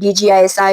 DGISI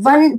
1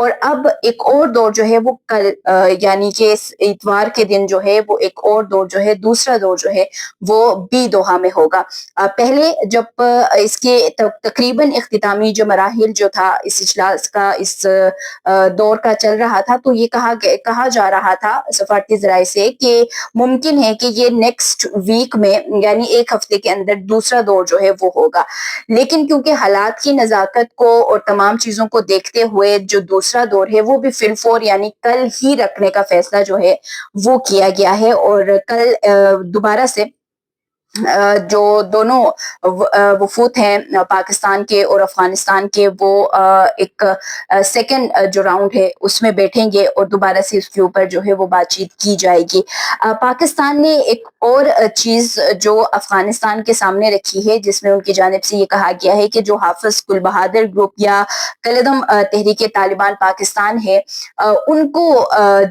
اور اب ایک اور دور جو ہے وہ کل یعنی کہ اس اتوار کے دن جو ہے وہ ایک اور دور جو ہے دوسرا دور جو ہے وہ بھی دوحہ میں ہوگا۔ پہلے جب اس کے تقریباً اختتامی جو مراحل جو تھا اس اجلاس کا اس دور کا چل رہا تھا تو یہ کہا جا رہا تھا سفارتی ذرائع سے کہ ممکن ہے کہ یہ نیکسٹ ویک میں یعنی ایک ہفتے کے اندر دوسرا دور جو ہے وہ ہوگا، لیکن کیونکہ حالات کی نزاکت کو اور تمام چیزوں کو دیکھتے ہوئے جو دوسرا دور ہے وہ بھی فی الفور یعنی کل ہی رکھنے کا فیصلہ جو ہے وہ کیا گیا ہے، اور کل دوبارہ سے جو دونوں وفود ہیں پاکستان کے اور افغانستان کے وہ ایک سیکنڈ جو راؤنڈ ہے اس میں بیٹھیں گے اور دوبارہ سے اس کے اوپر جو ہے وہ بات چیت کی جائے گی۔ پاکستان نے ایک اور چیز جو افغانستان کے سامنے رکھی ہے جس میں ان کی جانب سے یہ کہا گیا ہے کہ جو حافظ گل بہادر گروپ یا کالعدم تحریک طالبان پاکستان ہے ان کو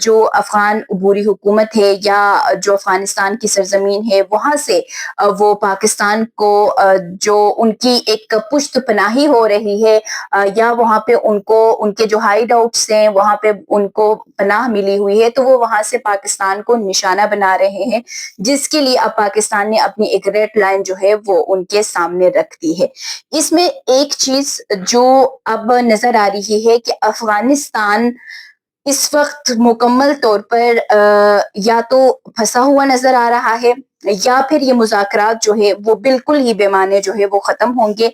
جو افغان عبوری حکومت ہے یا جو افغانستان کی سرزمین ہے وہاں سے وہ پاکستان کو جو ان کی ایک پشت پناہی ہو رہی ہے یا وہاں پہ ان کو ان کے جو ہائیڈ آؤٹس ہیں وہاں پہ ان کو پناہ ملی ہوئی ہے تو وہ وہاں سے پاکستان کو نشانہ بنا رہے ہیں، جس کے لیے اب پاکستان نے اپنی ایک ریڈ لائن جو ہے وہ ان کے سامنے رکھ دی ہے۔ اس میں ایک چیز جو اب نظر آ رہی ہے کہ افغانستان اس وقت مکمل طور پر یا تو پھنسا ہوا نظر آ رہا ہے یا پھر یہ مذاکرات جو ہے وہ بالکل ہی بے معنی جو ہے وہ ختم ہوں گے۔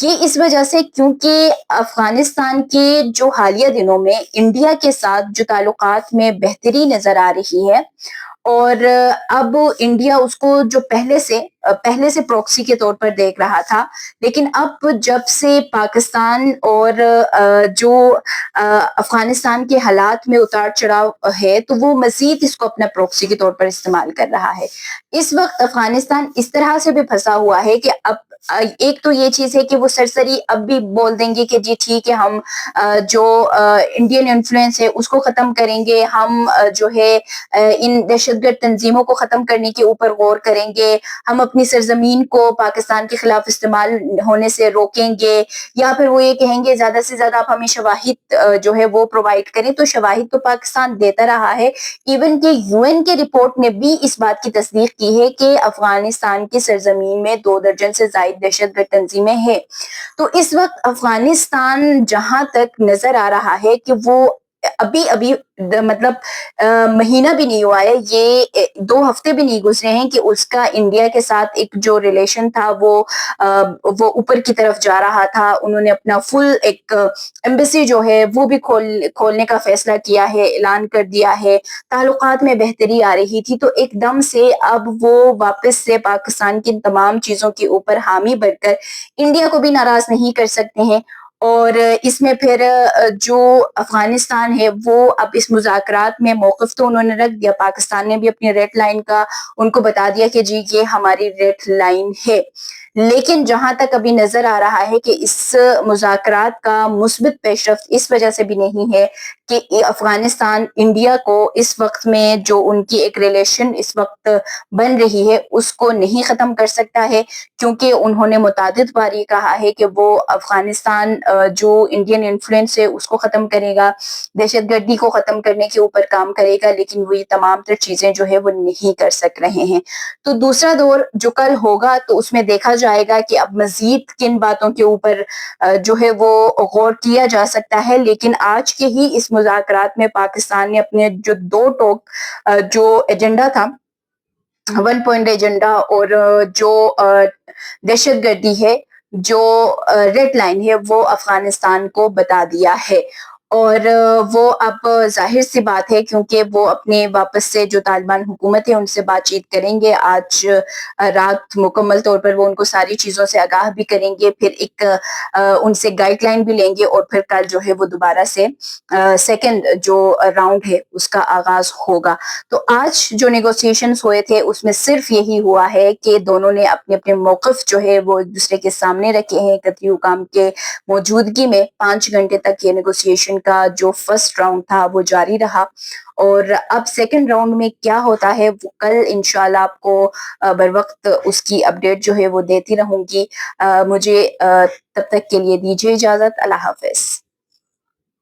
یہ اس وجہ سے کیونکہ افغانستان کے جو حالیہ دنوں میں انڈیا کے ساتھ جو تعلقات میں بہتری نظر آ رہی ہے اور اب انڈیا اس کو جو پہلے سے پروکسی کے طور پر دیکھ رہا تھا، لیکن اب جب سے پاکستان اور جو افغانستان کے حالات میں اتار چڑھاؤ ہے تو وہ مزید اس کو اپنا پروکسی کے طور پر استعمال کر رہا ہے۔ اس وقت افغانستان اس طرح سے بھی پھنسا ہوا ہے کہ اب ایک تو یہ چیز ہے کہ وہ سرسری اب بھی بول دیں گے کہ جی ٹھیک ہے ہم جو انڈین انفلوئنس ہے اس کو ختم کریں گے، ہم جو ہے ان دہشت گرد تنظیموں کو ختم کرنے کے اوپر غور کریں گے، ہم اپنی سرزمین کو پاکستان کے خلاف استعمال ہونے سے روکیں گے، یا پھر وہ یہ کہیں گے زیادہ سے زیادہ آپ ہمیں شواہد جو ہے وہ پرووائڈ کریں۔ تو شواہد تو پاکستان دیتا رہا ہے، ایون کہ یو این کے رپورٹ نے بھی اس بات کی تصدیق کی ہے کہ افغانستان کی سرزمین میں 2 درجن سے زائد دہشت گرد تنظیمیں ہیں۔ تو اس وقت افغانستان جہاں تک نظر آ رہا ہے کہ وہ ابھی مطلب مہینہ بھی نہیں ہوا ہے، یہ 2 ہفتے بھی نہیں گزرے ہیں کہ اس کا انڈیا کے ساتھ ایک جو ریلیشن تھا وہ اوپر کی طرف جا رہا تھا۔ انہوں نے اپنا فل ایک ایمبیسی جو ہے وہ بھی کھولنے کا فیصلہ کیا ہے، اعلان کر دیا ہے، تعلقات میں بہتری آ رہی تھی۔ تو ایک دم سے اب وہ واپس سے پاکستان کی تمام چیزوں کے اوپر حامی بن کر انڈیا کو بھی ناراض نہیں کر سکتے ہیں، اور اس میں پھر جو افغانستان ہے وہ اب اس مذاکرات میں موقف تو انہوں نے رکھ دیا، پاکستان نے بھی اپنی ریڈ لائن کا ان کو بتا دیا کہ جی یہ ہماری ریڈ لائن ہے، لیکن جہاں تک ابھی نظر آ رہا ہے کہ اس مذاکرات کا مثبت پیش رفت اس وجہ سے بھی نہیں ہے کہ افغانستان انڈیا کو اس وقت میں جو ان کی ایک ریلیشن اس وقت بن رہی ہے اس کو نہیں ختم کر سکتا ہے، کیونکہ انہوں نے متعدد بار یہ کہا ہے کہ وہ افغانستان جو انڈین انفلوئنس ہے اس کو ختم کرے گا، دہشت گردی کو ختم کرنے کے اوپر کام کرے گا، لیکن وہ یہ تمام تر چیزیں جو ہے وہ نہیں کر سک رہے ہیں۔ تو دوسرا دور جو کل ہوگا تو اس میں دیکھا جائے گا کہ اب مزید کن باتوں کے اوپر جو ہے وہ غور کیا جا سکتا ہے، لیکن آج کے ہی اس مذاکرات میں پاکستان نے اپنے جو 2 ٹوک جو ایجنڈا تھا 1 پوائنٹ ایجنڈا اور جو دہشت گردی ہے، جو ریڈ لائن ہے وہ افغانستان کو بتا دیا ہے، اور وہ اب ظاہر سی بات ہے کیونکہ وہ اپنے واپس سے جو طالبان حکومت ہے ان سے بات چیت کریں گے، آج رات مکمل طور پر وہ ان کو ساری چیزوں سے آگاہ بھی کریں گے، پھر ایک ان سے گائیڈ لائن بھی لیں گے، اور پھر کل جو ہے وہ دوبارہ سے سیکنڈ جو راؤنڈ ہے اس کا آغاز ہوگا۔ تو آج جو نیگوسیشنز ہوئے تھے اس میں صرف یہی ہوا ہے کہ دونوں نے اپنے اپنے موقف جو ہے وہ ایک دوسرے کے سامنے رکھے ہیں، قطری حکام کے موجودگی میں 5 گھنٹے تک یہ نیگوسیشن کا جو فرسٹ راؤنڈ تھا وہ جاری رہا، اور اب سیکنڈ راؤنڈ میں کیا ہوتا ہے وہ کل انشاءاللہ آپ کو بر وقت اس کی اپڈیٹ جو ہے وہ دیتی رہوں گی۔ مجھے تب تک کے لیے دیجیے اجازت، اللہ حافظ۔